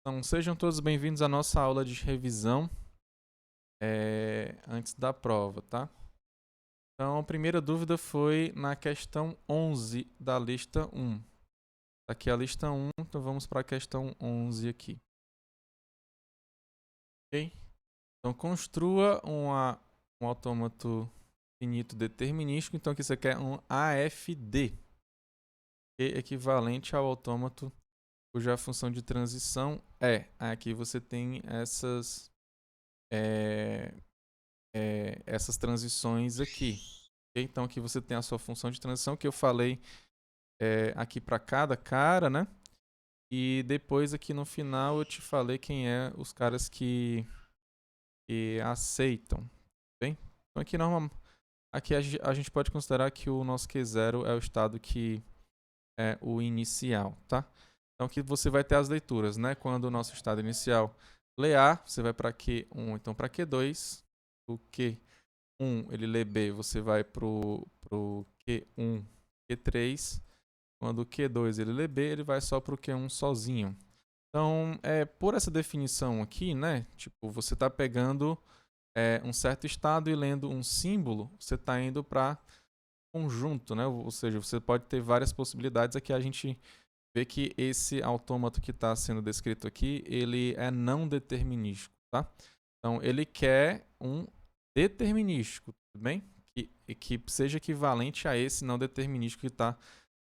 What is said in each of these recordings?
Então, sejam todos bem-vindos à nossa aula de revisão antes da prova, tá? Então, a primeira dúvida foi na questão 11 da lista 1. Aqui é a lista 1, então vamos para a questão 11 aqui. Ok? Então, construa um autômato finito determinístico. Então, aqui você quer um AFD, equivalente ao autômato cuja função de transição é. Aqui você tem essas transições aqui. Okay? Então aqui você tem a sua função de transição que eu falei aqui para cada cara, né? E depois aqui no final eu te falei quem é os caras que aceitam. Bem? Então aqui a gente pode considerar que o nosso Q0 é o estado que é o inicial, tá? Então aqui você vai ter as leituras, né? Quando o nosso estado inicial lê A, você vai para Q1, então para Q2, o Q1 ele lê B, você vai pro Q1, Q3. Quando o Q2 ele lê B, ele vai só pro Q1 sozinho. Então, por essa definição aqui, né? Tipo, você está pegando um certo estado e lendo um símbolo, você está indo para conjunto, né? Ou seja, você pode ter várias possibilidades. Aqui a gente vê que esse autômato que está sendo descrito aqui, ele é não determinístico, tá? Então, ele quer um determinístico, tudo bem? Que seja equivalente a esse não determinístico que está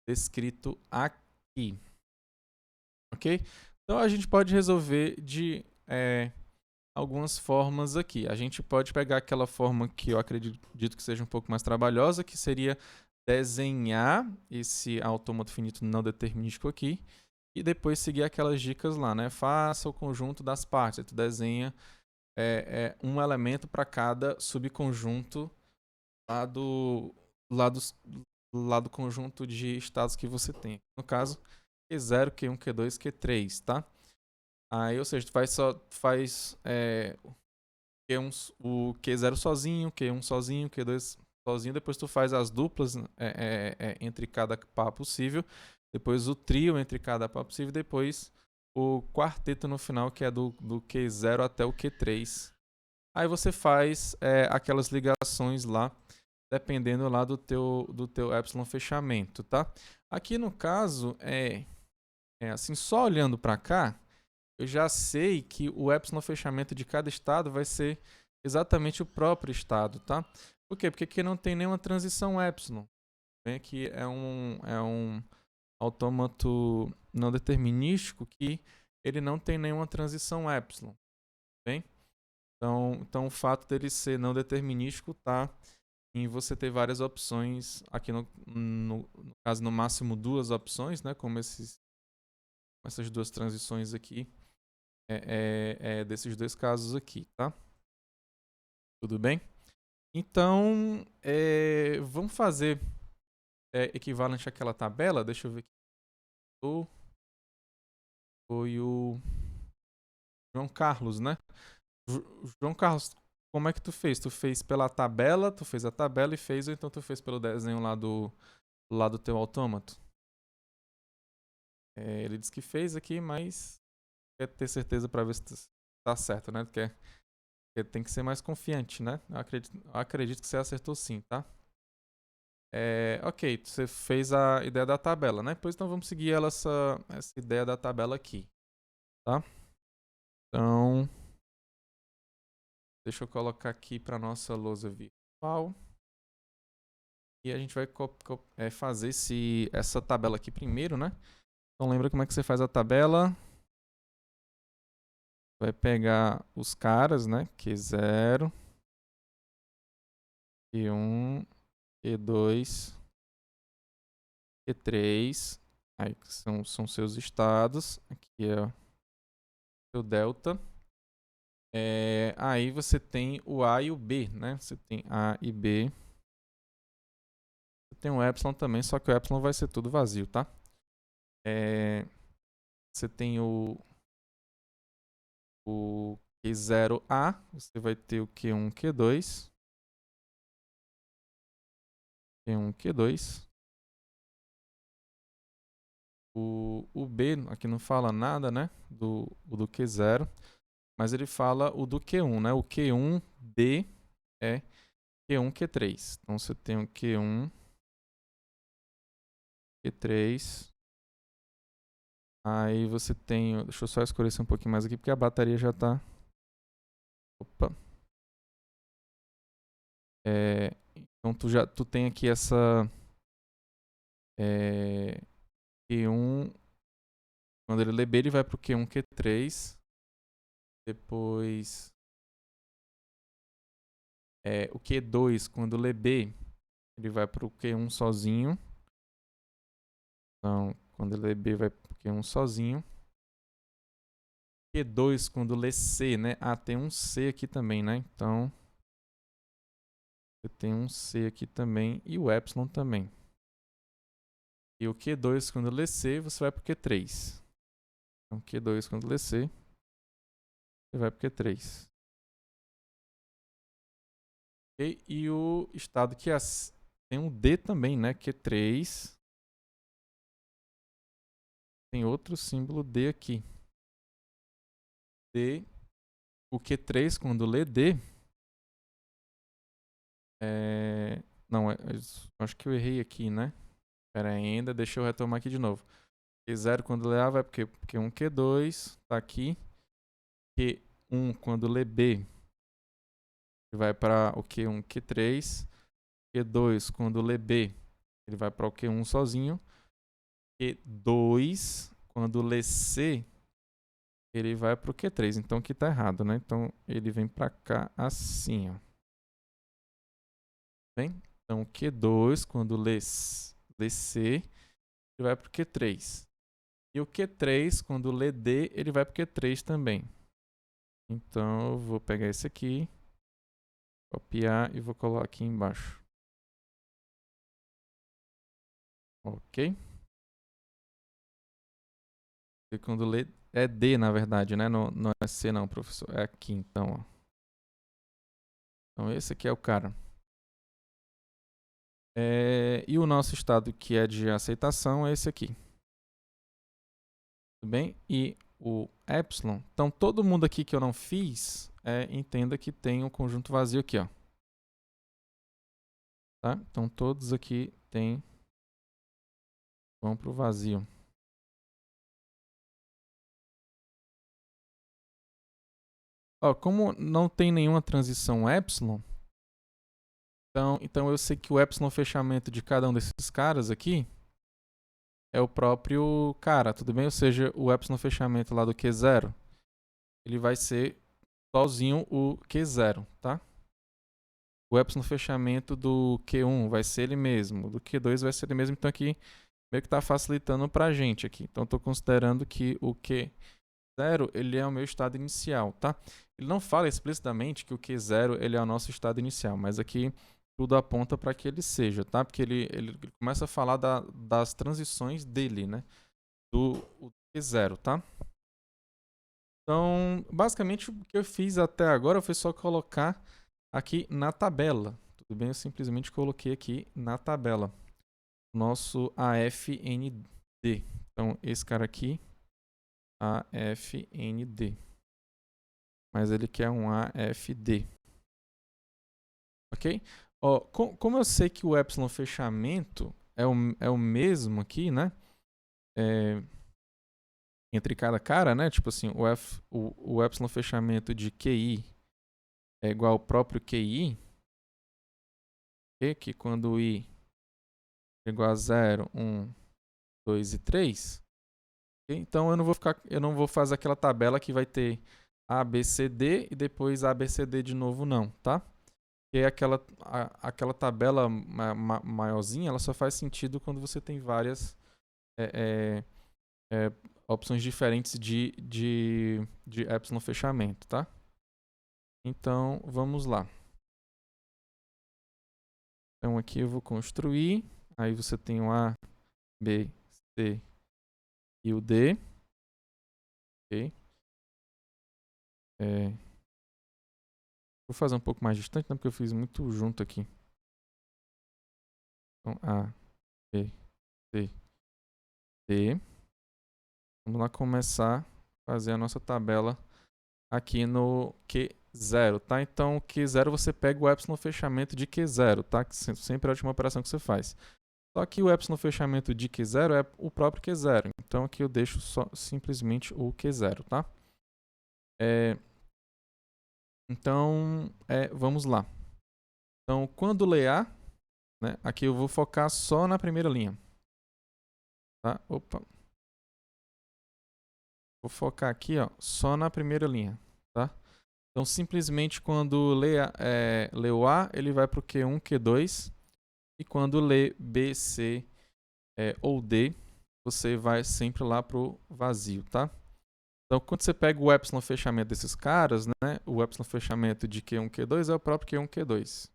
descrito aqui, ok? Então, a gente pode resolver de algumas formas aqui. A gente pode pegar aquela forma que eu acredito que seja um pouco mais trabalhosa, que seria desenhar esse autômato finito não determinístico aqui e depois seguir aquelas dicas lá, né? Faça o conjunto das partes. Aí tu desenha um elemento para cada subconjunto lá do conjunto de estados que você tem. No caso, Q0, Q1, Q2, Q3, tá? Aí, ou seja, tu faz Q1, o Q0 sozinho, Q1 sozinho, Q2 sozinho, depois tu faz as duplas entre cada par possível, depois o trio entre cada par possível, depois o quarteto no final, que é do Q0 até o Q3. Aí você faz aquelas ligações lá, dependendo lá do teu epsilon fechamento, tá? Aqui no caso, assim, só olhando para cá, eu já sei que o epsilon fechamento de cada estado vai ser exatamente o próprio estado, tá? Por quê? Porque aqui não tem nenhuma transição epsilon. Bem, aqui é um autômato não determinístico que ele não tem nenhuma transição epsilon. Bem? Então o fato dele ser não determinístico tá em você ter várias opções, aqui no caso no máximo duas opções, né? Como essas duas transições aqui. Desses dois casos aqui, tá? Tudo bem? Então, vamos fazer equivalente àquela tabela. Deixa eu ver aqui. Foi o João Carlos, né? João Carlos, como é que tu fez? Tu fez pela tabela, tu fez a tabela e fez, ou então tu fez pelo desenho lá do teu autômato? Ele disse que fez aqui, mas quer ter certeza para ver se tá certo, né? Porque tem que ser mais confiante, né? Eu acredito que você acertou sim, tá? Ok, você fez a ideia da tabela, né? Pois então vamos seguir essa ideia da tabela aqui, tá? Então, deixa eu colocar aqui para nossa lousa virtual. E a gente vai fazer essa tabela aqui primeiro, né? Então lembra como é que você faz a tabela? Vai pegar os caras, né? Q0, Q1, Q2, Q3. Aí são seus estados. Aqui é o seu delta. Aí você tem o A e o B, né? Você tem A e B. Você tem o epsilon também, só que o epsilon vai ser tudo vazio, tá? Você tem o Q0A, você vai ter o Q1, Q2. Q1, Q2. O B aqui não fala nada, né? Do Q0, mas ele fala o do Q1, né? O Q1B é Q1, Q3. Então você tem o Q1, Q3. Aí você tem. Deixa eu só escurecer um pouquinho mais aqui, porque a bateria já tá. Opa. Então tu tem aqui essa. Q1. Quando ele lê B, ele vai pro Q1, Q3. Depois. O Q2, quando lê B, ele vai pro Q1 sozinho. Então, quando ele lê B, vai pro Q1 sozinho. Q2, quando lê C, né? Ah, tem um C aqui também, né? Então, você tem um C aqui também e o epsilon também. E o Q2, quando lê C, você vai pro Q3. Então, Q2, quando lê C, você vai pro Q3. Okay? E o estado que tem um D também, né? Q3. Tem outro símbolo D aqui. D. O Q3, quando lê D. Não, acho que eu errei aqui, né? Pera aí, ainda, deixa eu retomar aqui de novo. Q0 quando lê A vai porque Q1, Q2, tá aqui. Q1 quando lê B, ele vai para o Q1, Q3. Q2 quando lê B, ele vai para o Q1 sozinho. Q2 quando lê C, ele vai para o Q3. Então aqui tá errado, né? Então ele vem para cá assim, ó. Bem? Então Q2 quando lê C, ele vai para o Q3. E o Q3, quando lê D, ele vai para o Q3 também. Então, eu vou pegar esse aqui, copiar e vou colocar aqui embaixo. Ok? E quando lê, é D, na verdade, né? Não é C não, professor. É aqui, então, ó. Então, esse aqui é o cara. E o nosso estado que é de aceitação é esse aqui. Tudo bem? E o epsilon. Então, todo mundo aqui que eu não fiz, entenda que tem um conjunto vazio aqui, ó. Tá? Então, todos aqui vão para o vazio. Ó, como não tem nenhuma transição epsilon, então eu sei que o epsilon fechamento de cada um desses caras aqui é o próprio cara, tudo bem? Ou seja, o epsilon fechamento lá do Q0, ele vai ser sozinho o Q0, tá? O epsilon fechamento do Q1 vai ser ele mesmo, do Q2 vai ser ele mesmo, então aqui meio que está facilitando pra gente aqui. Então estou considerando que o Q0 ele é o meu estado inicial, tá? Ele não fala explicitamente que o Q0 ele é o nosso estado inicial, mas aqui tudo aponta para que ele seja, tá? Porque ele começa a falar das transições dele, né? Do Q0, tá? Então, basicamente o que eu fiz até agora foi só colocar aqui na tabela. Tudo bem? Eu simplesmente coloquei aqui na tabela nosso AFND. Então, esse cara aqui, AFND. Mas ele quer um AFD. Ok? Ó, como eu sei que o epsilon fechamento é o mesmo aqui, né? Entre cada cara, né? Tipo assim, o epsilon fechamento de QI é igual ao próprio QI. Que quando o I é igual a 0, 1, 2 e 3. Okay? Então eu não vou fazer aquela tabela que vai ter A, B, C, D e depois A, B, C, D de novo, não, tá? Porque aquela tabela maiorzinha, ela só faz sentido quando você tem várias opções diferentes de epsilon fechamento, tá? Então, vamos lá. Então, aqui eu vou construir. Aí você tem o A, B, C e o D. Ok? Vou fazer um pouco mais distante, né? Porque eu fiz muito junto aqui. Então, A, B, C, D. Vamos lá começar a fazer a nossa tabela aqui no Q0, tá? Então, o Q0 você pega o epsilon fechamento de Q0, tá? Que sempre é a última operação que você faz. Só que o epsilon fechamento de Q0 é o próprio Q0. Então, aqui eu deixo só simplesmente o Q0, tá? Então, vamos lá. Então, quando ler A, né? Aqui eu vou focar só na primeira linha. Tá? Opa. Vou focar aqui, ó, só na primeira linha, tá? Então, simplesmente quando lê o A, ele vai para o Q1, Q2. E quando lê B, C ou D, você vai sempre lá para o vazio, tá? Então, quando você pega o epsilon fechamento desses caras, né? O epsilon fechamento de Q1, Q2 é o próprio Q1, Q2.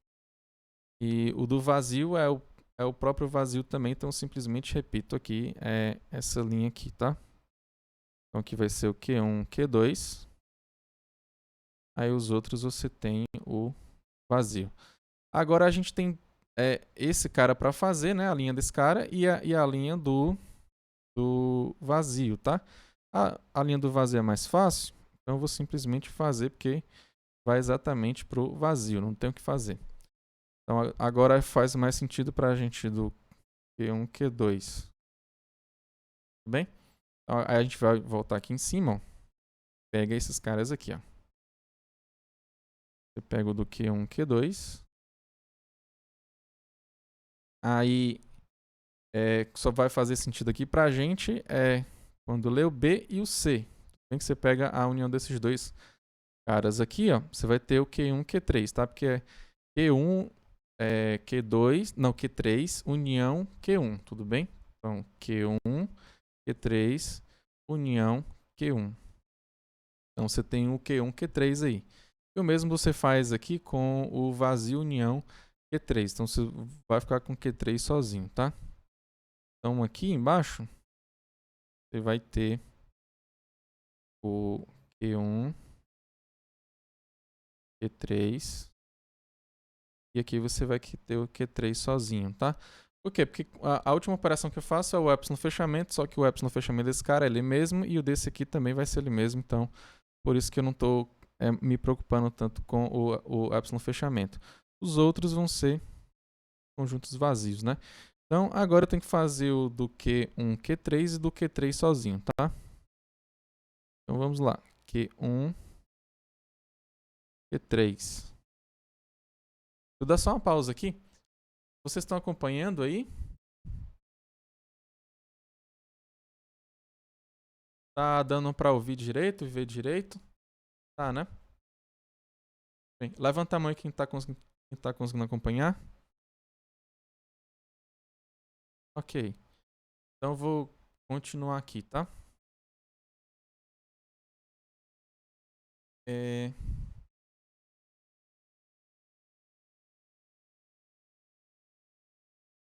E o do vazio é o próprio vazio também. Então, simplesmente repito aqui essa linha aqui, tá? Então, aqui vai ser o Q1, Q2. Aí os outros você tem o vazio. Agora a gente tem esse cara para fazer, né? A linha desse cara e a linha do vazio, tá? A linha do vazio é mais fácil, então eu vou simplesmente fazer porque vai exatamente para o vazio, não tem o que fazer. Então agora faz mais sentido para a gente do Q1, Q2. Tudo bem? Então, aí a gente vai voltar aqui em cima, ó. Pega esses caras aqui, ó. Você pega o do Q1, Q2. Aí só vai fazer sentido aqui pra gente quando lê o B e o C. Tem que você pega a união desses dois caras aqui, ó. Você vai ter o Q1, Q3, tá? Porque é Q1, Q2, não, Q3, união Q1, tudo bem? Então, Q1, Q3, união Q1. Então, você tem o Q1, Q3 aí. E o mesmo você faz aqui com o vazio união Q3. Então, você vai ficar com Q3 sozinho, tá? Então, aqui embaixo, você vai ter o Q1, Q3. E aqui você vai ter o Q3 sozinho, tá? Por quê? Porque a última operação que eu faço é o epsilon fechamento, só que o epsilon fechamento desse cara é ele mesmo e o desse aqui também vai ser ele mesmo. Então, por isso que eu não estou me preocupando tanto com o epsilon fechamento. Os outros vão ser conjuntos vazios, né? Então, agora eu tenho que fazer o do Q1, Q3 e do Q3 sozinho, tá? Então, vamos lá. Q1, Q3. Vou dar só uma pausa aqui. Vocês estão acompanhando aí? Tá dando para ouvir direito, ver direito? Tá, né? Bem, levanta a mão aí quem tá conseguindo acompanhar. Ok. Então eu vou continuar aqui, tá?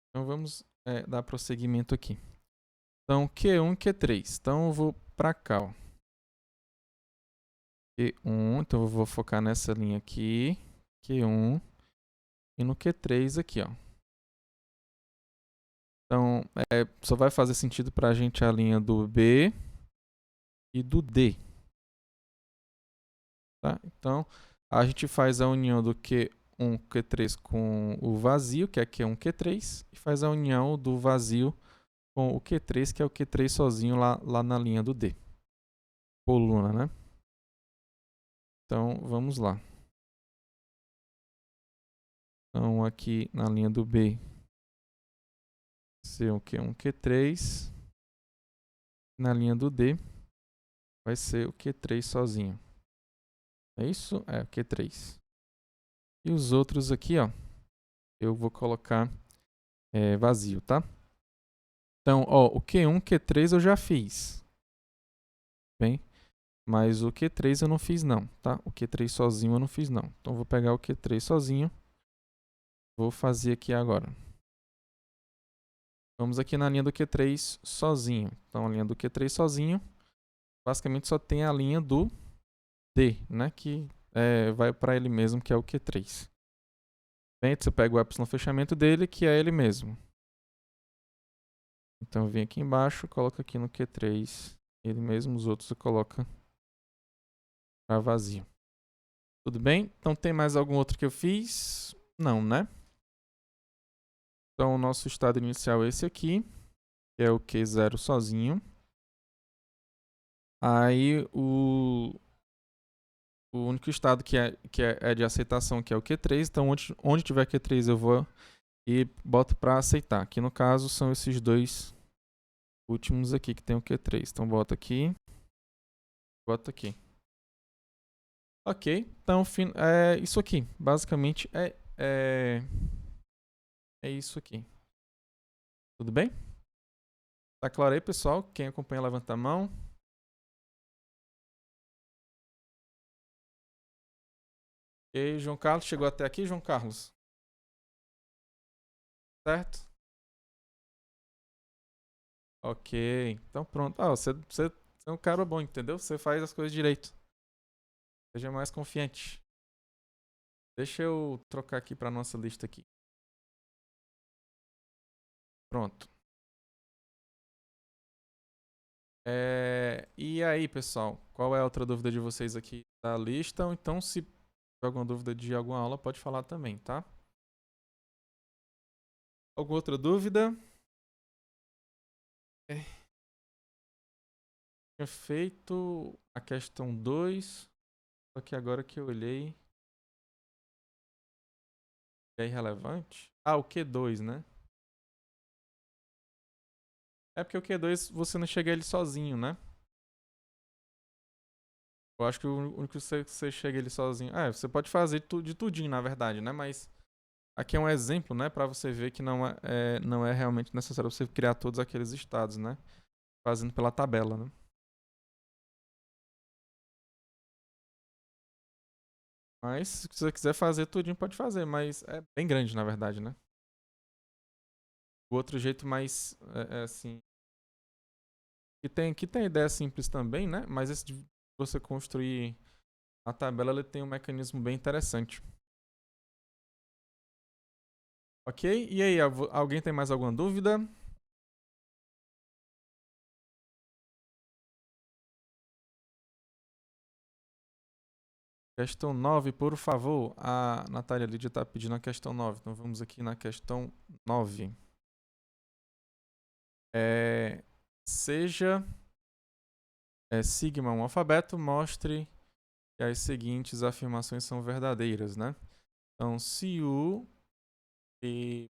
Então vamos dar prosseguimento aqui. Então Q1 e Q3. Então eu vou para cá, ó. Q1, então eu vou focar nessa linha aqui. Q1 e no Q3 aqui, ó. Então só vai fazer sentido para a gente a linha do B e do D. Tá? Então a gente faz a união do Q1, Q3 com o vazio, que é Q1, Q3, e faz a união do vazio com o Q3, que é o Q3 sozinho lá na linha do D. Coluna, né? Então, vamos lá. Então, aqui na linha do B, ser o Q1, Q3. Na linha do D, vai ser o Q3 sozinho. É isso? É, o Q3. E os outros aqui, ó, eu vou colocar vazio, tá? Então, ó, o Q1, Q3 eu já fiz. Bem, mas o Q3 eu não fiz não, tá? O Q3 sozinho eu não fiz não. Então, eu vou pegar o Q3 sozinho. Vou fazer aqui agora. Vamos aqui na linha do Q3 sozinho. Então, a linha do Q3 sozinho, basicamente só tem a linha do D, né? Que vai para ele mesmo, que é o Q3. Bem, você pega o epsilon fechamento dele, que é ele mesmo. Então, vem aqui embaixo, coloca aqui no Q3 ele mesmo, os outros você coloca para vazio. Tudo bem? Então tem mais algum outro que eu fiz? Não, né? Então o nosso estado inicial é esse aqui, que é o Q0 sozinho. Aí o único estado que é de aceitação, que é o Q3. Então onde tiver Q3 eu vou e boto para aceitar. Aqui no caso são esses dois últimos aqui que tem o Q3. Então bota aqui, bota aqui. Ok, então é isso aqui. Basicamente é isso aqui. Tudo bem? Tá claro aí, pessoal? Quem acompanha, levanta a mão. E João Carlos, chegou até aqui, João Carlos? Certo? Ok, então pronto. Você é um cara bom, entendeu? Você faz as coisas direito. Seja mais confiante. Deixa eu trocar aqui para nossa lista aqui. Pronto. E aí, pessoal? Qual é a outra dúvida de vocês aqui da lista? Ou então, se tiver alguma dúvida de alguma aula, pode falar também, tá? Alguma outra dúvida? Tinha feito a questão 2, só que agora que eu olhei é irrelevante. Ah, o Q2, né? É porque o Q2 você não chega ele sozinho, né? Eu acho que o único que você chega ele sozinho. Você pode fazer de tudinho, na verdade, né? Mas aqui é um exemplo, né? Pra você ver que não é realmente necessário você criar todos aqueles estados, né? Fazendo pela tabela, né? Mas se você quiser fazer tudinho, pode fazer. Mas é bem grande, na verdade, né? O outro jeito mais, assim... Que tem ideia simples também, né? Mas esse de você construir a tabela, ele tem um mecanismo bem interessante. Ok? E aí, alguém tem mais alguma dúvida? Questão 9, por favor. A Natália Lídia está pedindo a questão 9. Então vamos aqui na questão 9. Seja sigma um alfabeto, mostre que as seguintes afirmações são verdadeiras, né? Então, se U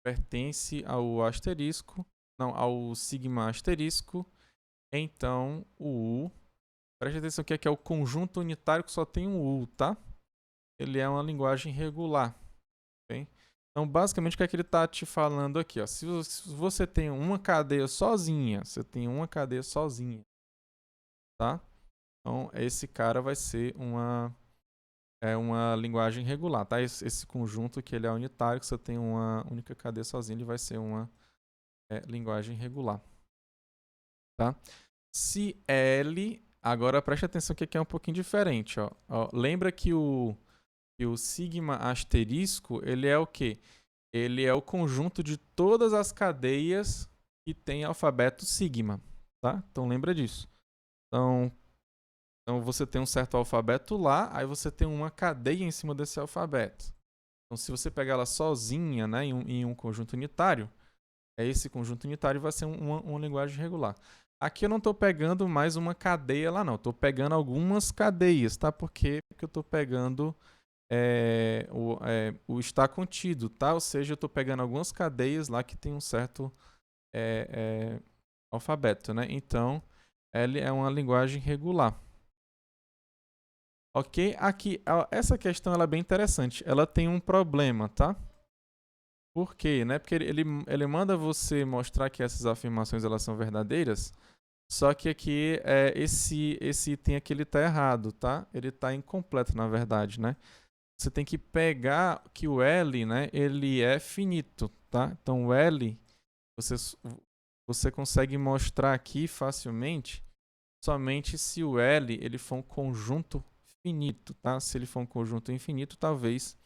pertence ao asterisco, não, ao sigma asterisco, então o U, preste atenção que aqui é o conjunto unitário que só tem um U, tá? Ele é uma linguagem regular, ok? Então, basicamente, o que é que ele está te falando aqui? Ó? Se você tem uma cadeia sozinha, tá? Então, esse cara vai ser uma linguagem regular, tá? Esse conjunto que ele é unitário, que você tem uma única cadeia sozinho, ele vai ser uma linguagem regular, tá? Se L, agora preste atenção que aqui é um pouquinho diferente, ó. Lembra que o sigma asterisco, ele é o quê? Ele é o conjunto de todas as cadeias que tem alfabeto sigma, tá? Então lembra disso. Então você tem um certo alfabeto lá, aí você tem uma cadeia em cima desse alfabeto. Então se você pegar ela sozinha, né, em um conjunto unitário, esse conjunto unitário vai ser uma linguagem regular. Aqui eu não estou pegando mais uma cadeia lá, não. Estou pegando algumas cadeias, tá? Porque eu estou pegando o está contido, tá? Ou seja, eu estou pegando algumas cadeias lá que tem um certo alfabeto, né? Então, L é uma linguagem regular. Ok? Aqui, essa questão ela é bem interessante. Ela tem um problema, tá? Por quê? Né? Porque ele manda você mostrar que essas afirmações elas são verdadeiras, só que aqui esse item aqui ele tá errado, tá? Ele tá incompleto, na verdade, né? Você tem que pegar que o L, né, ele é finito, tá? Então o L, você consegue mostrar aqui facilmente somente se o L ele for um conjunto finito, tá? Se ele for um conjunto infinito, talvez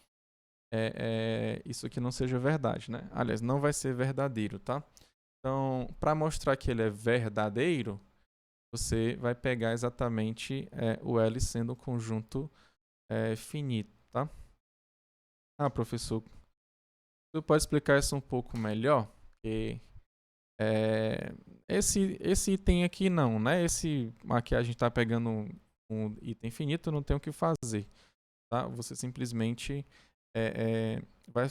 isso aqui não seja verdade, né? Aliás, não vai ser verdadeiro, tá? Então, para mostrar que ele é verdadeiro, você vai pegar exatamente o L sendo um conjunto finito, tá? Ah, professor, você pode explicar isso um pouco melhor? Porque esse item aqui não, né? Esse aqui a gente está pegando um item finito, não tem o que fazer, tá? Você simplesmente vai...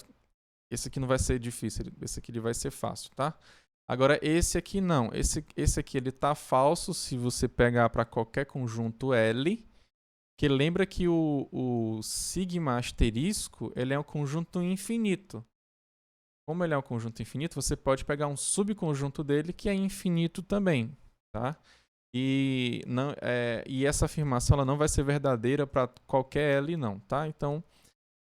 Esse aqui não vai ser difícil, esse aqui ele vai ser fácil, tá? Agora, esse aqui não. Esse aqui ele tá falso se você pegar para qualquer conjunto L, que lembra que o sigma asterisco ele é um conjunto infinito. Como ele é um conjunto infinito, você pode pegar um subconjunto dele que é infinito também, tá? E essa afirmação ela não vai ser verdadeira para qualquer L não, tá? Então,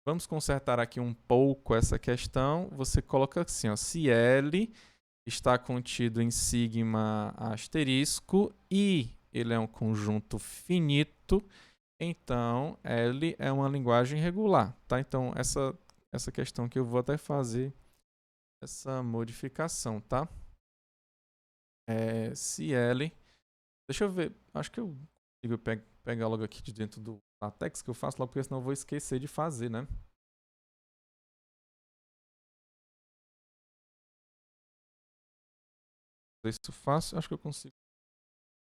vamos consertar aqui um pouco essa questão. Você coloca assim, ó, se L está contido em sigma asterisco e ele é um conjunto finito, então L é uma linguagem regular, tá? Então essa questão que eu vou até fazer essa modificação, tá? Se L, deixa eu ver, acho que eu consigo pegar logo aqui de dentro do LaTeX que eu faço logo, porque senão eu vou esquecer de fazer, né? Isso fácil, acho que eu consigo.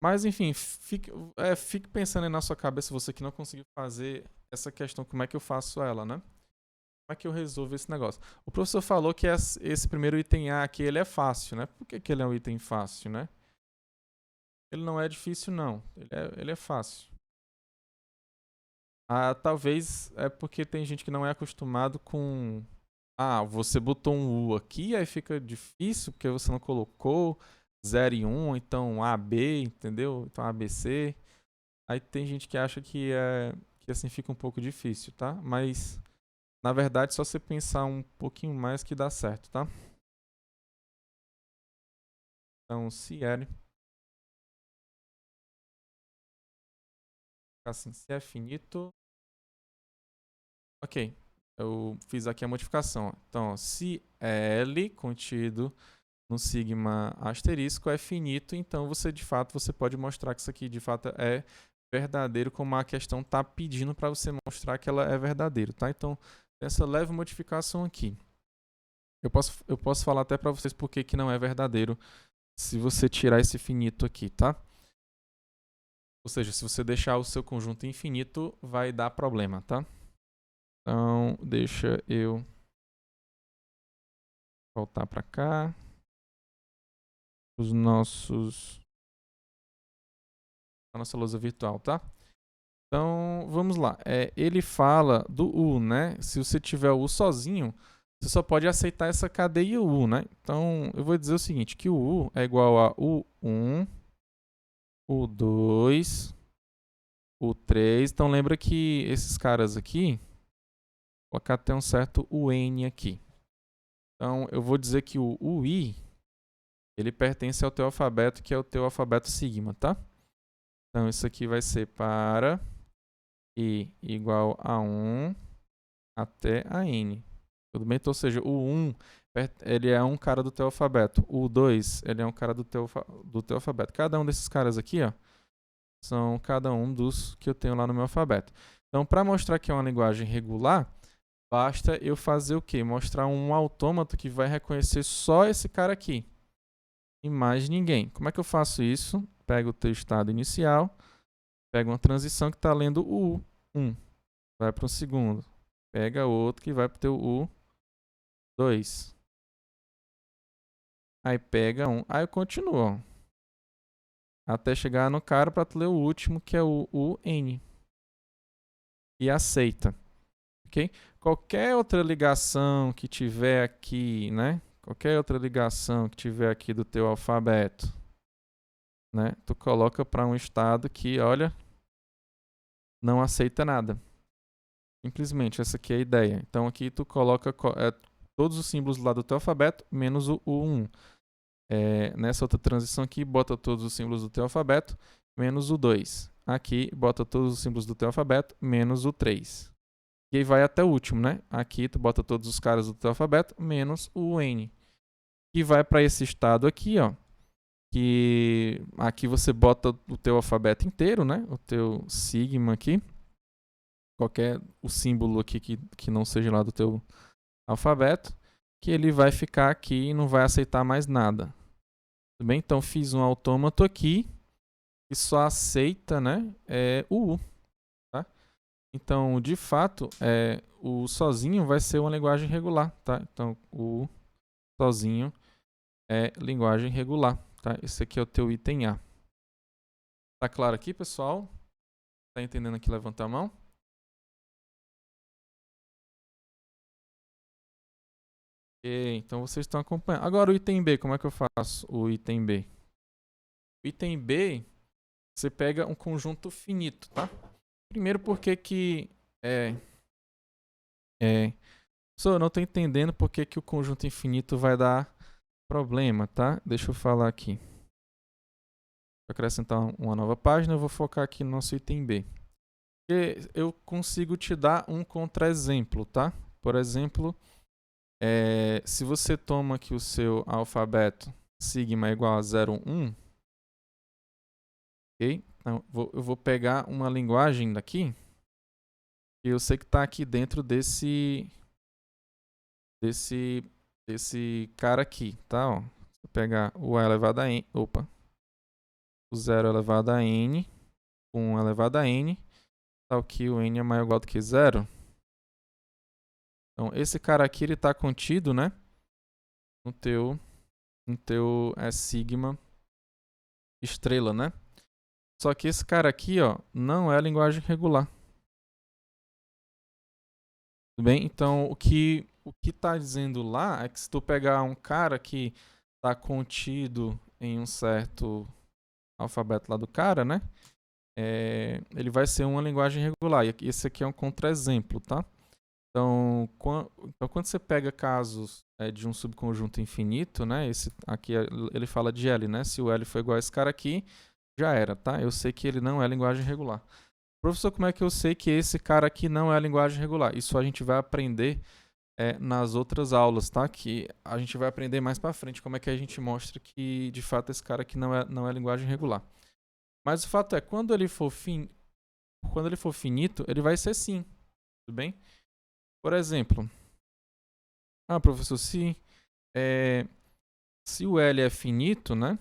Mas enfim, fique pensando aí na sua cabeça, você que não conseguiu fazer essa questão, como é que eu faço ela, né? Como é que eu resolvo esse negócio? O professor falou que esse primeiro item A aqui, ele é fácil, né? Por que ele é um item fácil, né? Ele não é difícil, não. Ele é fácil. Ah, talvez é porque tem gente que não é acostumado com... Ah, você botou um U aqui, aí fica difícil porque você não colocou 0 e 1, então AB, entendeu? Então ABC. Aí tem gente que acha que assim fica um pouco difícil, tá? Mas, na verdade, só você pensar um pouquinho mais que dá certo, tá? Então, se L... Assim, se é finito... Ok, eu fiz aqui a modificação. Então, se L contido no sigma asterisco é finito, então de fato você pode mostrar que isso aqui de fato é verdadeiro, como a questão está pedindo para você mostrar que ela é verdadeiro, tá? Então, essa leve modificação aqui. Eu posso falar até para vocês por que não é verdadeiro se você tirar esse finito aqui, tá? Ou seja, se você deixar o seu conjunto infinito, vai dar problema, tá? Então, deixa eu voltar para cá. A nossa lousa virtual, tá? Então, vamos lá. Ele fala do U, né? Se você tiver o U sozinho, você só pode aceitar essa cadeia U, né? Então, eu vou dizer o seguinte, que o U é igual a U1, U2, U3. Então, lembra que esses caras aqui, vou colocar até um certo UN aqui. Então, eu vou dizer que o UI, ele pertence ao teu alfabeto, que é o teu alfabeto sigma, tá? Então, isso aqui vai ser para I igual a 1 até a N. Tudo bem? Então, ou seja, o 1 ele é um cara do teu alfabeto. O 2 ele é um cara do teu alfabeto. Cada um desses caras aqui, ó, são cada um dos que eu tenho lá no meu alfabeto. Então, para mostrar que é uma linguagem regular, basta eu fazer o quê? Mostrar um autômato que vai reconhecer só esse cara aqui e mais ninguém. Como é que eu faço isso? Pego o teu estado inicial, pego uma transição que está lendo o U1, vai para o segundo. Pega outro que vai para o teu U2. Aí pega um, aí eu continuo, ó, até chegar no cara para tu ler o último, que é o UN. E aceita, ok? Qualquer outra ligação que tiver aqui, né? Qualquer outra ligação que tiver aqui do teu alfabeto, né? Tu coloca para um estado que, olha, não aceita nada. Simplesmente, essa aqui é a ideia. Então aqui tu coloca todos os símbolos lá do teu alfabeto, menos o U1. Nessa outra transição aqui, bota todos os símbolos do teu alfabeto, menos o 2. Aqui, bota todos os símbolos do teu alfabeto, menos o 3. E aí vai até o último, né? Aqui, tu bota todos os caras do teu alfabeto, menos o N. E vai para esse estado aqui, ó, que aqui você bota o teu alfabeto inteiro, né? O teu sigma aqui. Qualquer o símbolo aqui que não seja lá do teu alfabeto, que ele vai ficar aqui e não vai aceitar mais nada. Tudo bem? Então fiz um autômato aqui que só aceita, né, o U. Tá? Então, de fato, o sozinho vai ser uma linguagem regular. Tá? Então, o U sozinho é linguagem regular. Tá? Esse aqui é o teu item A. Tá claro aqui, pessoal? Tá entendendo aqui? Levanta a mão. Ok, então vocês estão acompanhando. Agora o item B, como é que eu faço o item B? O item B, você pega um conjunto finito, tá? Primeiro porque que eu não estou entendendo porque que o conjunto infinito vai dar problema, tá? Deixa eu falar aqui. Vou acrescentar uma nova página, eu vou focar aqui no nosso item B. Porque eu consigo te dar um contra-exemplo, tá? Por exemplo, se você toma aqui o seu alfabeto sigma igual a 0, 1, ok? Então, eu vou pegar uma linguagem daqui que eu sei que está aqui dentro desse cara aqui, tá? Ó, vou pegar o elevado a n, o 0 elevado a n com 1 elevado a n, tal que o n é maior ou igual do que 0. Então, esse cara aqui, ele está contido, né, no teu sigma estrela, né? Só que esse cara aqui, ó, não é linguagem regular. Tudo bem? Então, o que está dizendo lá é que se tu pegar um cara que está contido em um certo alfabeto lá do cara, né? Ele vai ser uma linguagem regular. E esse aqui é um contra-exemplo, tá? Então, quando você pega casos de um subconjunto infinito, né? Esse aqui ele fala de L, né? Se o L for igual a esse cara aqui, já era, tá? Eu sei que ele não é linguagem regular. Professor, como é que eu sei que esse cara aqui não é linguagem regular? Isso a gente vai aprender nas outras aulas, tá? Que a gente vai aprender mais para frente como é que a gente mostra que, de fato, esse cara aqui não é linguagem regular. Mas o fato é, quando ele for finito, ele vai ser sim, tudo bem? Por exemplo, professor, se o L é finito, né?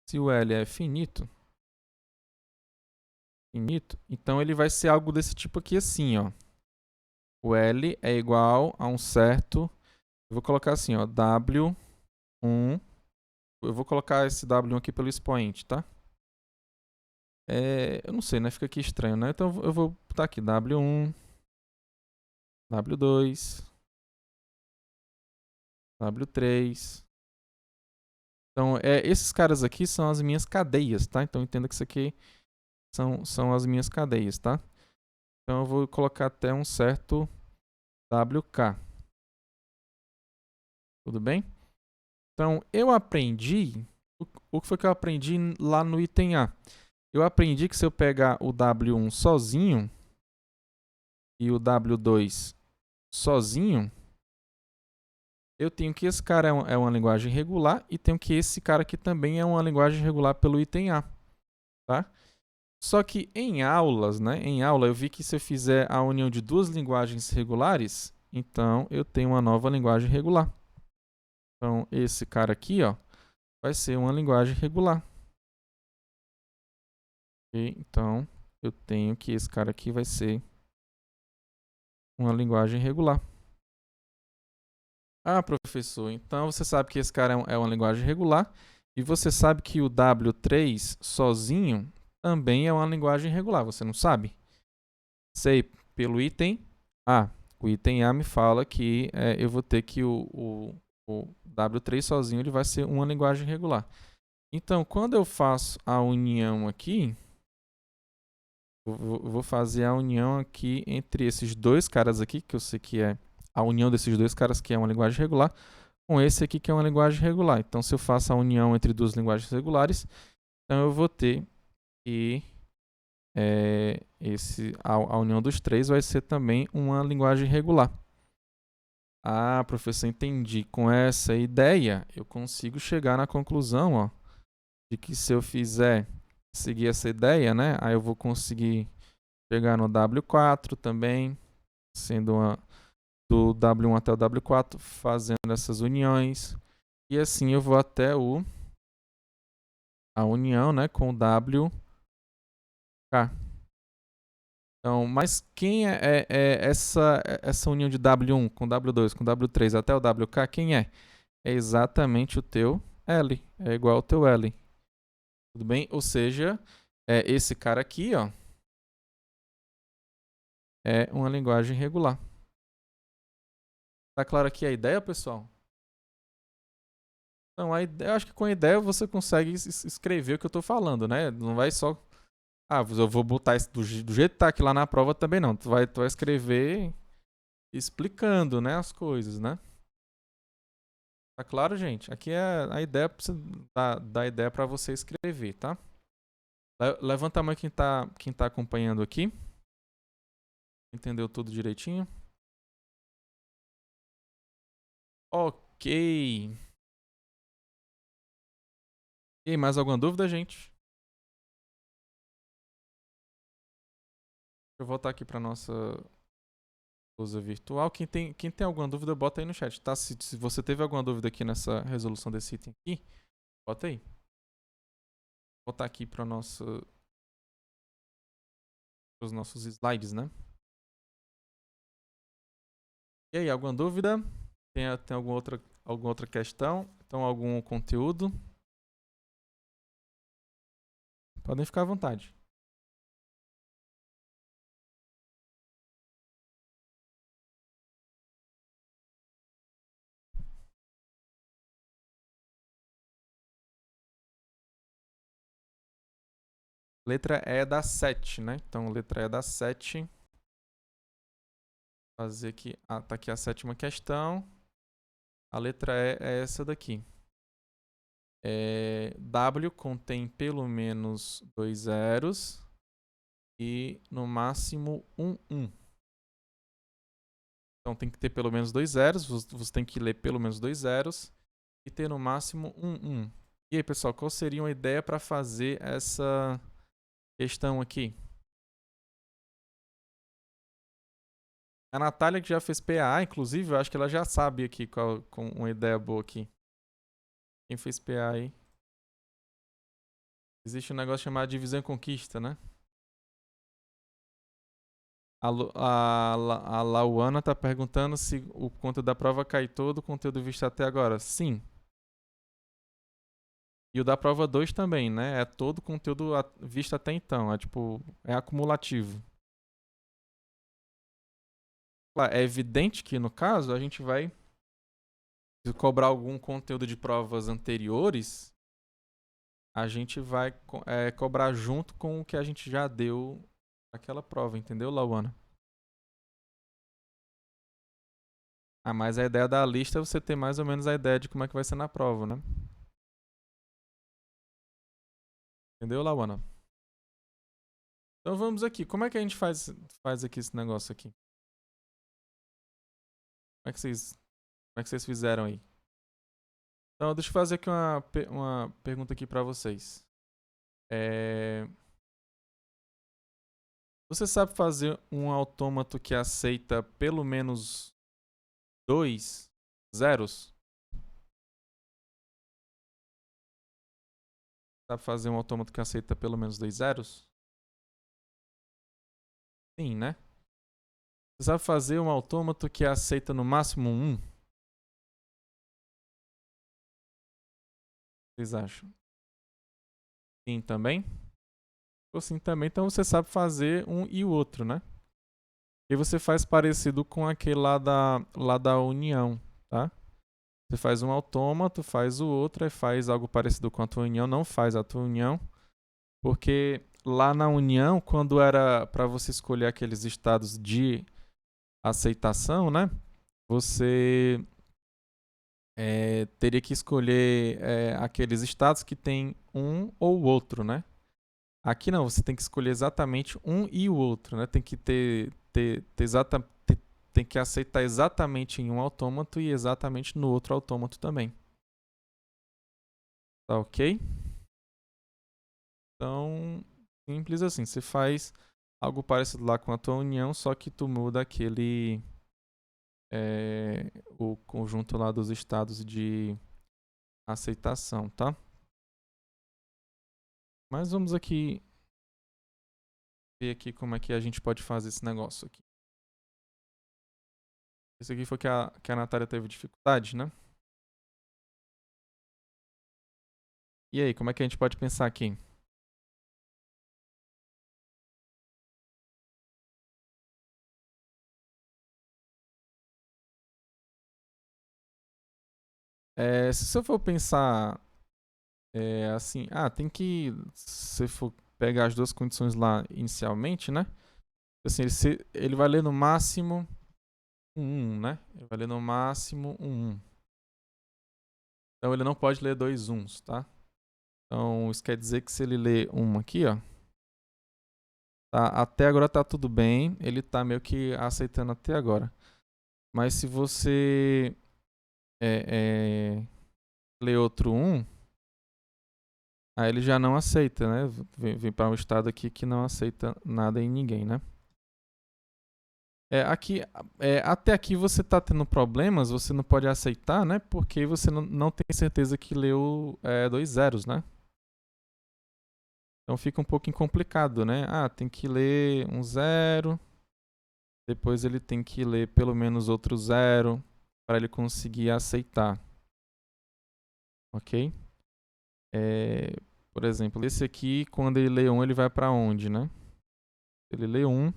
Se o L é finito, então ele vai ser algo desse tipo aqui assim, ó. O L é igual a um certo, eu vou colocar assim, ó, W1, eu vou colocar esse W1 aqui pelo expoente, tá? Eu não sei, né? Fica aqui estranho, né? Então eu vou botar aqui W1, W2, W3. Então, esses caras aqui são as minhas cadeias, tá? Então entenda que isso aqui são as minhas cadeias, tá? Então eu vou colocar até um certo WK. Tudo bem? Então, eu aprendi... O que foi que eu aprendi lá no item A? Eu aprendi que se eu pegar o W1 sozinho e o W2 sozinho, eu tenho que esse cara é uma linguagem regular e tenho que esse cara aqui também é uma linguagem regular pelo item A. Tá? Só que em aulas, né? Em aula eu vi que se eu fizer a união de duas linguagens regulares, então eu tenho uma nova linguagem regular. Então esse cara aqui, ó, vai ser uma linguagem regular. Okay? Então eu tenho que esse cara aqui vai ser uma linguagem regular. Professor, então você sabe que esse cara é uma linguagem regular e você sabe que o W3 sozinho também é uma linguagem regular, você não sabe? Sei pelo item A. O item A me fala que eu vou ter que o W3 sozinho ele vai ser uma linguagem regular. Então, quando eu faço a união aqui, eu vou fazer a união aqui entre esses dois caras aqui, que eu sei que é a união desses dois caras que é uma linguagem regular, com esse aqui que é uma linguagem regular. Então, se eu faço a união entre duas linguagens regulares, então eu vou ter que a união dos três vai ser também uma linguagem regular. Professor, entendi. Com essa ideia, eu consigo chegar na conclusão, ó, de que se eu fizer seguir essa ideia, né, aí eu vou conseguir chegar no W4 também, sendo do W1 até o W4, fazendo essas uniões. E assim eu vou até a união, né, com o WK. Então, mas quem é essa união de W1 com W2 com W3 até o WK? Quem é? É exatamente o teu L. É igual ao teu L. Tudo bem? Ou seja, esse cara aqui, ó, é uma linguagem regular. Tá claro aqui a ideia, pessoal? Então, eu acho que com a ideia você consegue escrever o que eu estou falando, né? Não vai só... Ah, eu vou botar isso do jeito que tá aqui lá na prova também não. Tu vai escrever explicando, né, as coisas, né? Tá claro, gente? Aqui é a ideia da ideia para você escrever, tá? Levanta a mão quem tá acompanhando aqui. Entendeu tudo direitinho? Ok. E aí, mais alguma dúvida, gente? Deixa eu voltar aqui para nossa lousa virtual. Quem tem alguma dúvida, bota aí no chat, tá? Se você teve alguma dúvida aqui nessa resolução desse item aqui, bota aí. Vou voltar aqui para os nossos slides, né? E aí, alguma dúvida? Tem alguma outra questão? Então, algum conteúdo? Podem ficar à vontade. Letra E da 7, né? Então, letra E da 7. Fazer aqui. Ah, tá aqui a 7ª questão. A letra E é essa daqui. W contém pelo menos 2 zeros e no máximo um 1. Então tem que ter pelo menos 2 zeros, você tem que ler pelo menos 2 zeros e ter no máximo um 1. E aí, pessoal, qual seria uma ideia para fazer essa questão aqui? A Natália, que já fez PA, inclusive, eu acho que ela já sabe aqui com uma ideia boa aqui. Quem fez PA aí? Existe um negócio chamado divisão e conquista, né? A Lauana está perguntando se o conteúdo da prova cai todo o conteúdo visto até agora. Sim. E o da prova 2 também, né? É todo o conteúdo visto até então. É acumulativo. É evidente que, no caso, a gente vai cobrar algum conteúdo de provas anteriores. A gente vai cobrar junto com o que a gente já deu naquela prova, entendeu, Lauana? Mas a ideia da lista é você ter mais ou menos a ideia de como é que vai ser na prova, né? Entendeu, Lauana? Então vamos aqui. Como é que a gente faz aqui esse negócio aqui? Como é que vocês fizeram aí? Então deixa eu fazer aqui uma pergunta aqui para vocês. Você sabe fazer um autômato que aceita pelo menos 2 zeros? Sabe fazer um autômato que aceita pelo menos 2 zeros? Sim, né? Você sabe fazer um autômato que aceita no máximo 1? Vocês acham? Sim, também? Ou sim também, então você sabe fazer um e o outro, né? E você faz parecido com aquele lá da união, tá? Você faz um autômato, faz o outro, e faz algo parecido com a tua união, não faz a tua união, porque lá na união, quando era para você escolher aqueles estados de aceitação, né? Você teria que escolher aqueles estados que tem um ou outro, né? Aqui não, você tem que escolher exatamente um e o outro, né? Tem que tem que aceitar exatamente em um autômato e exatamente no outro autômato também. Tá ok? Então, simples assim. Você faz algo parecido lá com a tua união, só que tu muda o conjunto lá dos estados de aceitação, tá? Mas vamos aqui ver aqui como é que a gente pode fazer esse negócio aqui. Esse aqui foi que a Natália teve dificuldade, né? E aí, como é que a gente pode pensar aqui? Se você for pensar assim, tem que, se você for pegar as duas condições lá inicialmente, né? Assim, ele vai ler no máximo um 1, né? Ele vai ler no máximo um 1. Então ele não pode ler dois 1s, tá? Então isso quer dizer que se ele ler um aqui, ó, tá, até agora tá tudo bem, ele tá meio que aceitando até agora. Mas se você ler outro 1, aí ele já não aceita, né? Vem para um estado aqui que não aceita nada em ninguém, né? Aqui, até aqui você está tendo problemas, você não pode aceitar, né? Porque você não tem certeza que leu dois zeros, né? Então fica um pouquinho complicado, né? Tem que ler um zero, depois ele tem que ler pelo menos outro zero para ele conseguir aceitar, ok? Por exemplo, esse aqui, quando ele lê um, ele vai para onde, né? Ele lê um,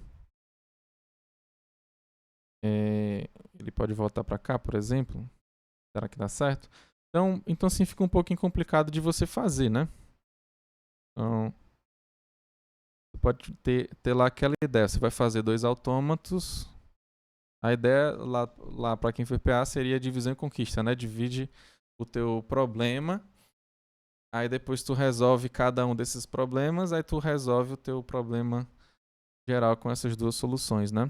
ele pode voltar para cá, por exemplo. Será que dá certo? Então assim fica um pouquinho complicado de você fazer, né? Então, você pode ter lá aquela ideia. Você vai fazer dois autômatos. A ideia lá para quem foi PA seria divisão e conquista, né? Divide o teu problema. Aí depois tu resolve cada um desses problemas. Aí tu resolve o teu problema geral com essas duas soluções, né?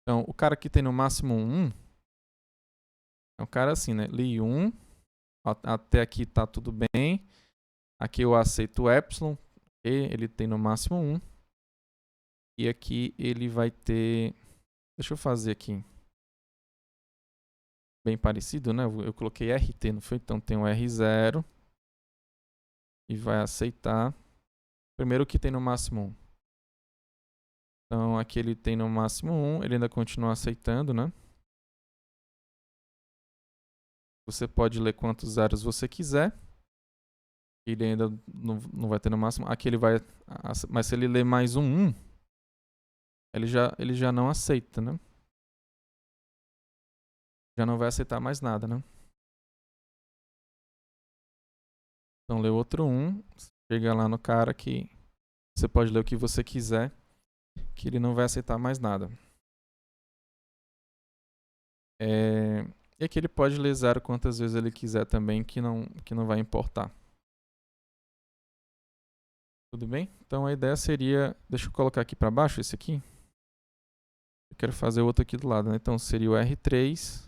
Então, o cara que tem no máximo um é um cara assim, né? Li 1. Até aqui tá tudo bem. Aqui eu aceito o epsilon. Ele tem no máximo 1. E aqui ele vai ter... Deixa eu fazer aqui. Bem parecido, né? Eu coloquei RT, não foi? Então tem o R0. E vai aceitar. Primeiro que tem no máximo 1. Então aqui ele tem no máximo 1. Ele ainda continua aceitando, né? Você pode ler quantos zeros você quiser. Ele ainda não vai ter no máximo. Aqui ele vai... Mas se ele ler mais um 1, ele já não aceita, né? Já não vai aceitar mais nada, né? Então lê outro 1. Chega lá no cara que você pode ler o que você quiser, que ele não vai aceitar mais nada. E aqui ele pode ler zero quantas vezes ele quiser também, que não vai importar. Tudo bem? Então a ideia seria... Deixa eu colocar aqui para baixo esse aqui. Eu quero fazer o outro aqui do lado, né? Então seria o R3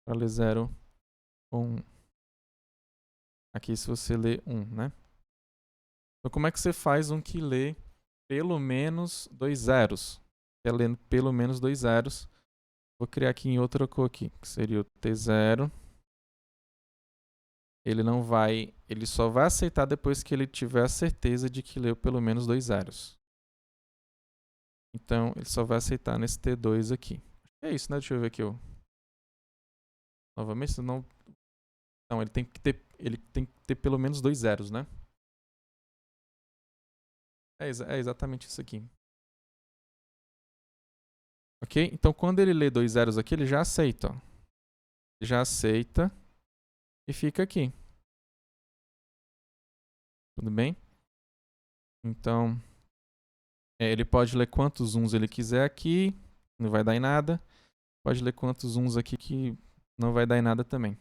para ler 0 ou 1. Aqui se você lê 1, né? Então como é que você faz um que lê pelo menos dois zeros? Quer ler pelo menos dois zeros. Vou criar aqui em outra cor aqui, que seria o T0. Ele só vai aceitar depois que ele tiver a certeza de que leu pelo menos dois zeros. Então, ele só vai aceitar nesse T2 aqui. É isso, né? Deixa eu ver aqui. Novamente, não, ele tem que ter pelo menos dois zeros, né? É exatamente isso aqui. Ok? Então, quando ele lê dois zeros aqui, ele já aceita. Ó. Ele já aceita e fica aqui. Tudo bem? Então, ele pode ler quantos uns ele quiser aqui, não vai dar em nada. Pode ler quantos uns aqui que não vai dar em nada também.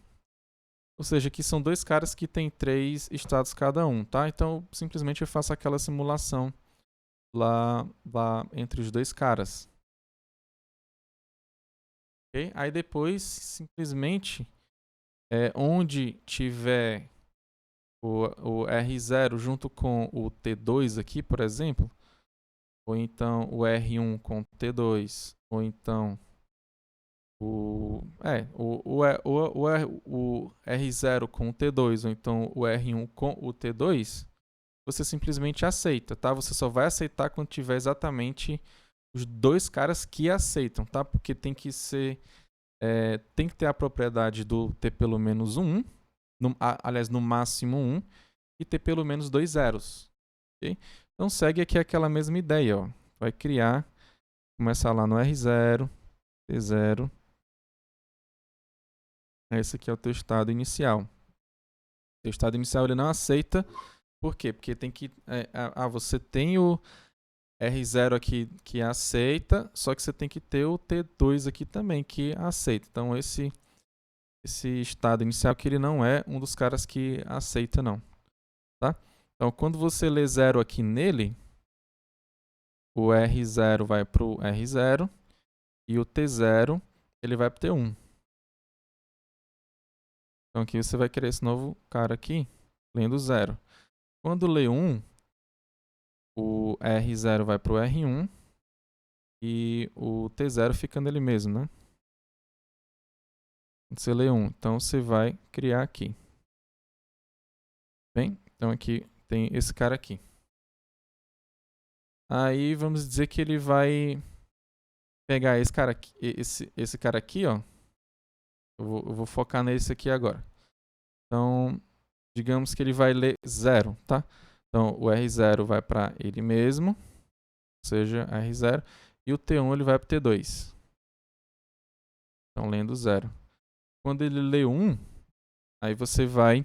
Ou seja, aqui são dois caras que têm 3 estados cada um, tá? Então, simplesmente eu faço aquela simulação lá entre os dois caras. Okay? Aí depois, simplesmente, onde tiver o R0 junto com o T2 aqui, por exemplo, ou então o R1 com o T2, ou então o R0 com o T2, ou então o R1 com o T2, você simplesmente aceita, tá? Você só vai aceitar quando tiver exatamente os dois caras que aceitam, tá? Porque tem que ser, tem que ter a propriedade do ter pelo menos um, aliás, no máximo um, e ter pelo menos dois zeros, ok? Então segue aqui aquela mesma ideia, ó. Vai criar, começar lá no R0, T0. Esse aqui é o teu estado inicial. O teu estado inicial ele não aceita. Por quê? Porque tem que. Você tem o R0 aqui que aceita, só que você tem que ter o T2 aqui também que aceita. Então esse estado inicial que ele não é um dos caras que aceita, não. Tá? Então quando você lê 0 aqui nele, o R0 vai para o R0 e o T0 ele vai para o T1. Então aqui você vai querer esse novo cara aqui, lendo 0. Quando lê 1, o R0 vai para o R1 e o T0 fica nele mesmo, né? Quando você lê 1, então você vai criar aqui. Bem, então aqui tem esse cara aqui. Aí vamos dizer que ele vai pegar esse cara aqui, esse cara aqui, ó. Eu vou focar nesse aqui agora. Então, digamos que ele vai ler 0, tá? Então, o R0 vai para ele mesmo, ou seja, R0, e o T1 ele vai para o T2. Então, lendo 0. Quando ele lê 1, aí você vai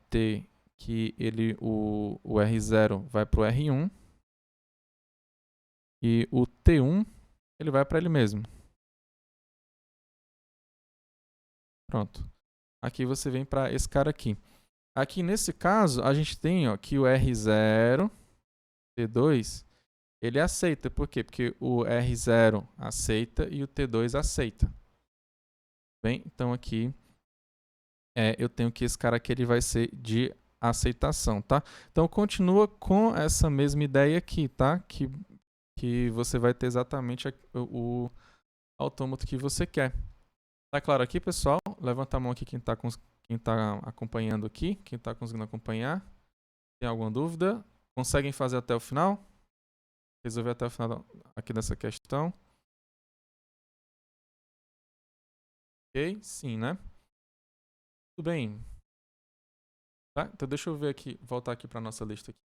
ter que o R0 vai para o R1 e o T1 ele vai para ele mesmo. Pronto. Aqui você vem para esse cara aqui. Aqui nesse caso, a gente tem ó, que o R0, T2, ele aceita. Por quê? Porque o R0 aceita e o T2 aceita. Bem, então aqui eu tenho que esse cara aqui ele vai ser de aceitação, tá? Então continua com essa mesma ideia aqui, tá? Que você vai ter exatamente o autômato que você quer. Tá claro aqui, pessoal? Levanta a mão aqui quem tá acompanhando aqui, quem tá conseguindo acompanhar. Tem alguma dúvida? Conseguem fazer até o final? Resolver até o final aqui dessa questão? Ok? Sim, né? Tudo bem. Tá? Então deixa eu ver aqui, voltar aqui para nossa lista aqui.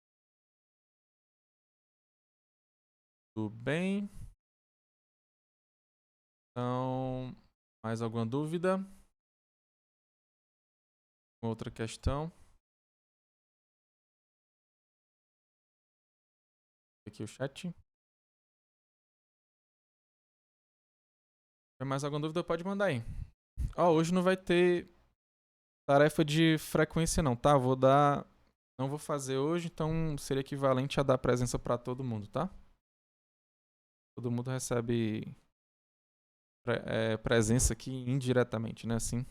Tudo bem. Então, mais alguma dúvida? Outra questão? Aqui o chat. Se mais alguma dúvida, pode mandar aí. Hoje não vai ter tarefa de frequência não, tá? Não vou fazer hoje, então seria equivalente a dar presença para todo mundo, tá? Todo mundo recebe presença aqui indiretamente, né? Assim.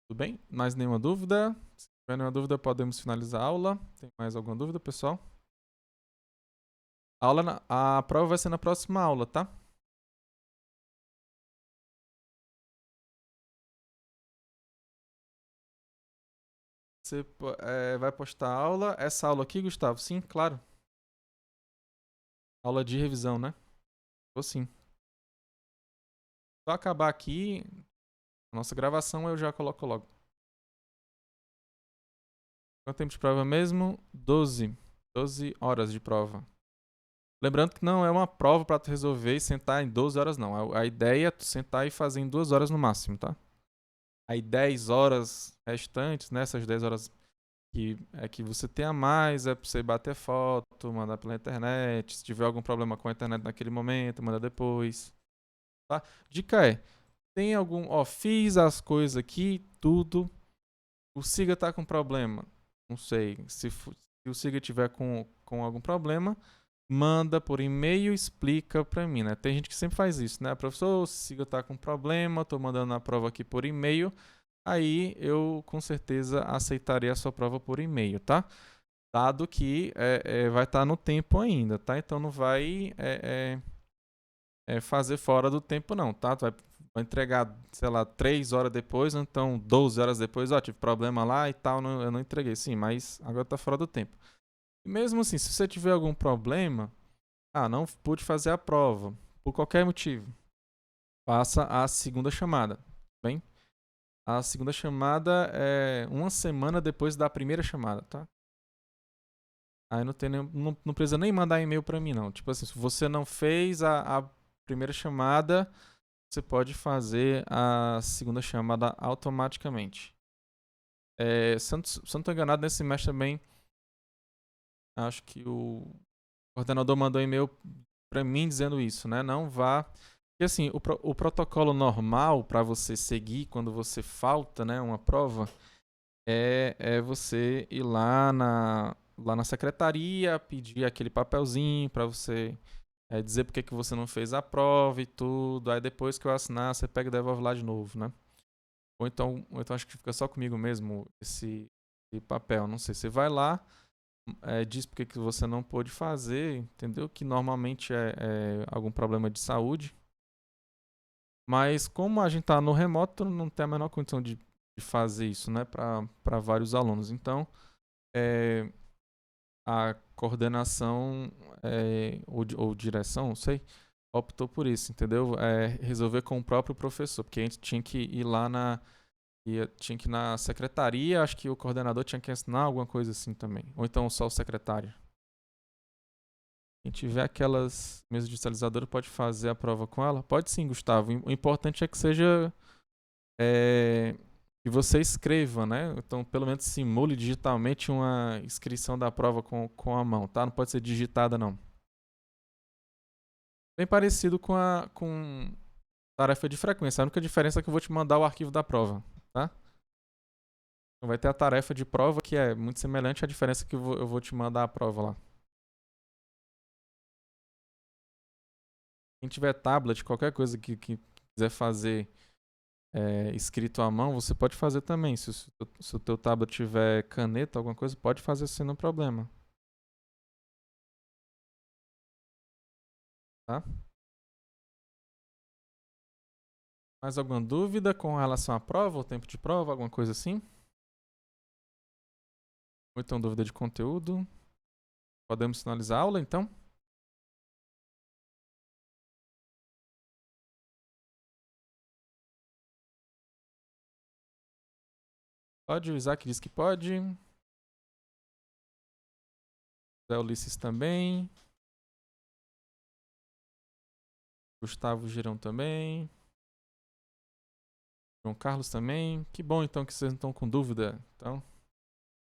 Tudo bem? Mais nenhuma dúvida? Se tiver nenhuma dúvida, podemos finalizar a aula. Tem mais alguma dúvida, pessoal? A prova vai ser na próxima aula, tá? Você vai postar a aula. Essa aula aqui, Gustavo? Sim, claro. Aula de revisão, né? Vou sim. Só acabar aqui, a nossa gravação eu já coloco logo. Quanto tempo de prova mesmo? 12 horas de prova. Lembrando que não é uma prova para tu resolver e sentar em 12 horas, não. A ideia é tu sentar e fazer em 2 horas no máximo, tá? Aí 10 horas restantes, né? Essas 10 horas que você tem a mais, é pra você bater foto, mandar pela internet. Se tiver algum problema com a internet naquele momento, manda depois. Tá? Dica tem algum... fiz as coisas aqui, tudo. O Siga tá com problema. Não sei. Se o Siga tiver com algum problema, manda por e-mail, explica para mim, né? Tem gente que sempre faz isso, né? Professor, o Siga tá com problema, tô mandando a prova aqui por e-mail. Aí eu com certeza aceitaria a sua prova por e-mail, tá? Dado que vai estar no tempo ainda, tá? Então não vai fazer fora do tempo não, tá? Tu vai entregar, sei lá, 3 horas depois, ou então 12 horas depois, ó, tive problema lá e tal, eu não entreguei. Sim, mas agora tá fora do tempo. E mesmo assim, se você tiver algum problema, não pude fazer a prova, por qualquer motivo, faça a segunda chamada, bem? A segunda chamada é uma semana depois da primeira chamada, tá? Aí não precisa nem mandar e-mail pra mim, não. Tipo assim, se você não fez a primeira chamada, você pode fazer a segunda chamada automaticamente. Se eu não estou enganado, nesse semestre também, acho que o coordenador mandou um e-mail para mim dizendo isso, né? Não vá. Porque assim, o protocolo normal para você seguir quando você falta, né, uma prova, é você ir lá na secretaria, pedir aquele papelzinho para você dizer porque que você não fez a prova e tudo. Aí depois que eu assinar, você pega e devolve lá de novo, né? Ou então acho que fica só comigo mesmo esse papel. Não sei. Você vai lá, diz porque que você não pôde fazer, entendeu? Que normalmente é algum problema de saúde. Mas como a gente está no remoto, não tem a menor condição de fazer isso, né? Para vários alunos. Então, a coordenação ou direção, não sei, optou por isso, entendeu? Resolver com o próprio professor, porque a gente tinha que ir lá tinha que ir na secretaria, acho que o coordenador tinha que assinar alguma coisa assim também. Ou então só o secretário. Quem tiver aquelas mesas digitalizadoras pode fazer a prova com ela? Pode sim, Gustavo. O importante é que seja que você escreva, né? Então, pelo menos simule digitalmente uma inscrição da prova com a mão, tá? Não pode ser digitada, não. Bem parecido com tarefa de frequência. A única diferença é que eu vou te mandar o arquivo da prova, tá? Então vai ter a tarefa de prova que é muito semelhante à diferença que eu vou te mandar a prova lá. Quem tiver tablet, qualquer coisa que quiser fazer escrito à mão, você pode fazer também. Se o teu tablet tiver caneta, alguma coisa, pode fazer sem nenhum problema. Tá? Mais alguma dúvida com relação à prova, ou tempo de prova, alguma coisa assim? Ou então dúvida de conteúdo? Podemos finalizar a aula, então? Pode, o Isaac diz que pode. Zé Ulisses também. Gustavo Girão também. João Carlos também. Que bom, então, que vocês não estão com dúvida. Então,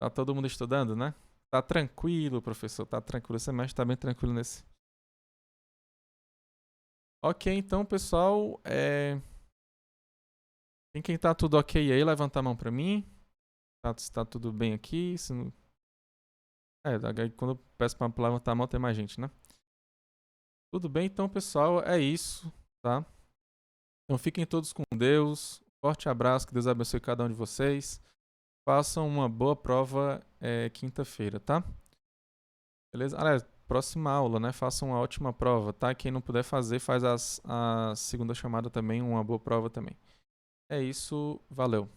tá todo mundo estudando, né? Tá tranquilo, professor. Tá tranquilo. O semestre tá bem tranquilo nesse. Ok, então, pessoal. Quem tá tudo ok aí, levanta a mão pra mim. Se tá tudo bem aqui. Se não... quando eu peço pra levantar a mão, tem mais gente, né? Tudo bem, então, pessoal. É isso, tá? Então, fiquem todos com Deus. Forte abraço. Que Deus abençoe cada um de vocês. Façam uma boa prova quinta-feira, tá? Beleza? Próxima aula, né? Façam uma ótima prova, tá? Quem não puder fazer, faz a segunda chamada também, uma boa prova também. É isso, valeu.